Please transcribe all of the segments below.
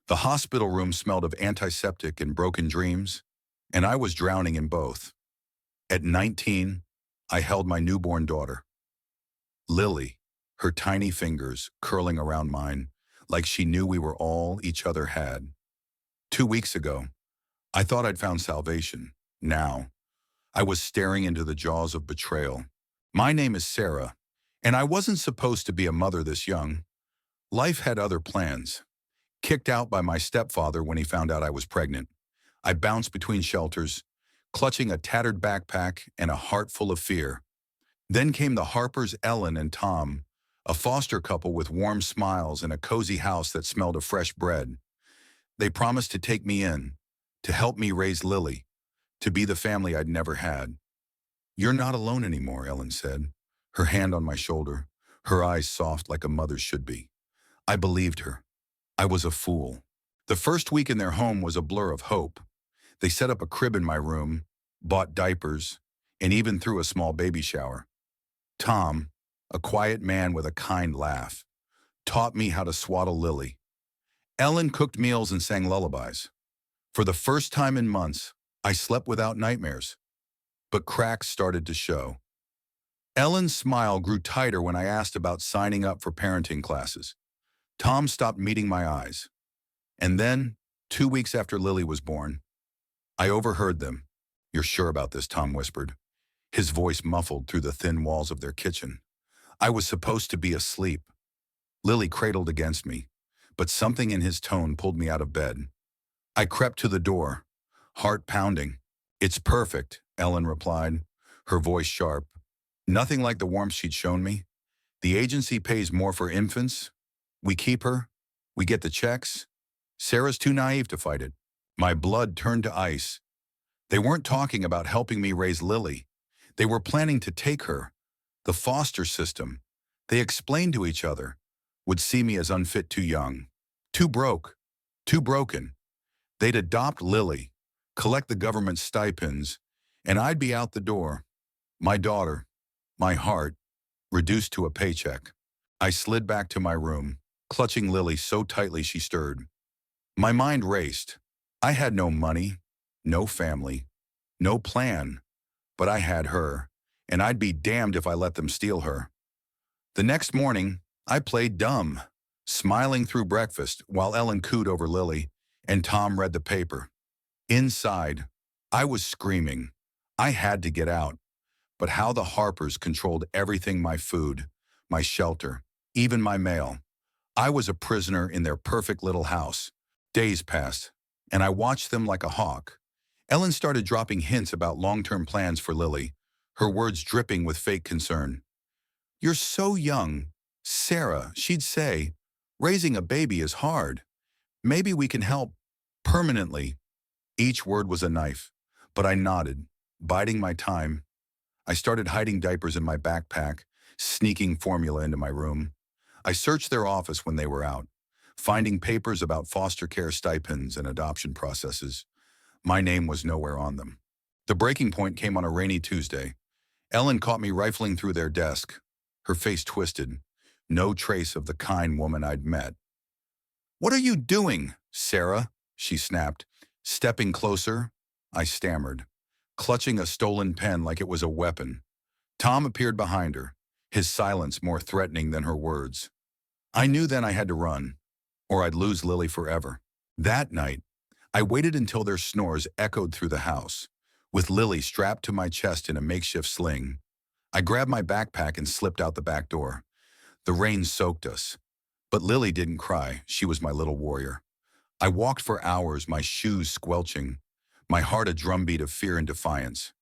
The hospital room smelled of antiseptic and broken dreams, and I was drowning in both. At 19, I held my newborn daughter, Lily, her tiny fingers curling around mine, like she knew we were all each other had. 2 weeks ago, I thought I'd found salvation. Now, I was staring into the jaws of betrayal. My name is Sarah, and I wasn't supposed to be a mother this young. Life had other plans. Kicked out by my stepfather when he found out I was pregnant, I bounced between shelters, clutching a tattered backpack and a heart full of fear. Then came the Harpers, Ellen and Tom, a foster couple with warm smiles and a cozy house that smelled of fresh bread. They promised to take me in, to help me raise Lily, to be the family I'd never had. "You're not alone anymore," Ellen said, her hand on my shoulder, her eyes soft like a mother's should be. I believed her. I was a fool. The first week in their home was a blur of hope. They set up a crib in my room, bought diapers, and even threw a small baby shower. Tom, a quiet man with a kind laugh, taught me how to swaddle Lily. Ellen cooked meals and sang lullabies. For the first time in months, I slept without nightmares. But cracks started to show. Ellen's smile grew tighter when I asked about signing up for parenting classes. Tom stopped meeting my eyes. And then, 2 weeks after Lily was born, I overheard them. "You're sure about this?" Tom whispered, his voice muffled through the thin walls of their kitchen. I was supposed to be asleep. Lily cradled against me, but something in his tone pulled me out of bed. I crept to the door, heart pounding. "It's perfect," Ellen replied, her voice sharp. "Nothing like the warmth she'd shown me. The agency pays more for infants. We keep her. We get the checks. Sarah's too naive to fight it." My blood turned to ice. They weren't talking about helping me raise Lily. They were planning to take her. The foster system, they explained to each other, would see me as unfit, too young, too broke, too broken. They'd adopt Lily, collect the government stipends, and I'd be out the door. My daughter, my heart, reduced to a paycheck. I slid back to my room, clutching Lily so tightly she stirred. My mind raced. I had no money, no family, no plan, but I had her, and I'd be damned if I let them steal her. The next morning, I played dumb, smiling through breakfast while Ellen cooed over Lily and Tom read the paper. Inside, I was screaming. I had to get out. But how the Harpers controlled everything: my food, my shelter, even my mail. I was a prisoner in their perfect little house. Days passed, and I watched them like a hawk. Ellen started dropping hints about long-term plans for Lily, her words dripping with fake concern. "You're so young, Sarah," she'd say. "Raising a baby is hard. Maybe we can help permanently." Each word was a knife, but I nodded, biding my time. I started hiding diapers in my backpack, sneaking formula into my room. I searched their office when they were out, finding papers about foster care stipends and adoption processes. My name was nowhere on them. The breaking point came on a rainy Tuesday. Ellen caught me rifling through their desk, her face twisted, no trace of the kind woman I'd met. "What are you doing, Sarah?" she snapped. Stepping closer, I stammered, clutching a stolen pen like it was a weapon. Tom appeared behind her, his silence more threatening than her words. I knew then I had to run, or I'd lose Lily forever. That night, I waited until their snores echoed through the house, with Lily strapped to my chest in a makeshift sling. I grabbed my backpack and slipped out the back door. The rain soaked us, but Lily didn't cry. She was my little warrior. I walked for hours, my shoes squelching, my heart a drumbeat of fear and defiance.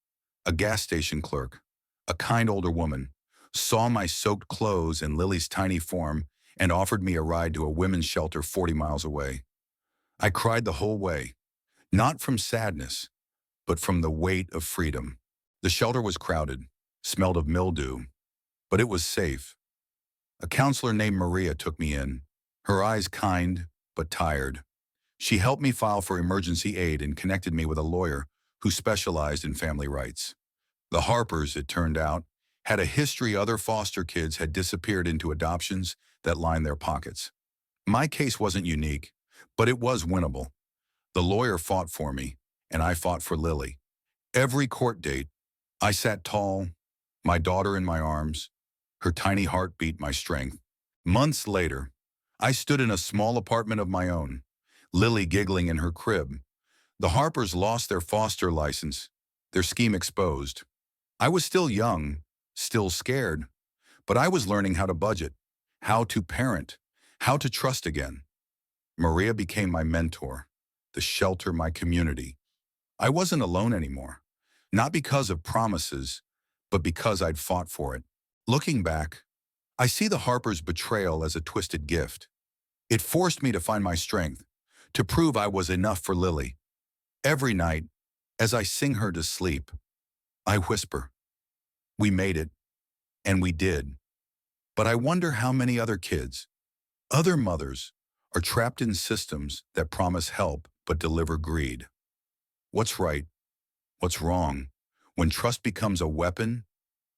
A gas station clerk, a kind older woman, saw my soaked clothes and Lily's tiny form and offered me a ride to a women's shelter 40 miles away. I cried the whole way, not from sadness, but from the weight of freedom. The shelter was crowded, smelled of mildew, but it was safe. A counselor named Maria took me in, her eyes kind but tired. She helped me file for emergency aid and connected me with a lawyer who specialized in family rights. The Harpers, it turned out, had a history. Other foster kids had disappeared into adoptions that lined their pockets. My case wasn't unique, But it was winnable. The lawyer fought for me, and I fought for Lily. Every court date, I sat tall, my daughter in my arms, her tiny heartbeat my strength. Months later, I stood in a small apartment of my own, Lily giggling in her crib. The Harpers lost their foster license, their scheme exposed. I was still young, still scared, but I was learning how to budget, how to parent, how to trust again. Maria became my mentor, the shelter my community. I wasn't alone anymore, not because of promises, but because I'd fought for it. Looking back, I see the Harper's betrayal as a twisted gift. It forced me to find my strength, to prove I was enough for Lily. Every night, as I sing her to sleep, I whisper, "We made it, and we did." But I wonder how many other kids, other mothers, are trapped in systems that promise help but deliver greed. What's right? What's wrong? When trust becomes a weapon,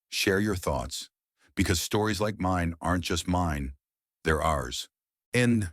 share your thoughts, because stories like mine aren't just mine, they're ours. End.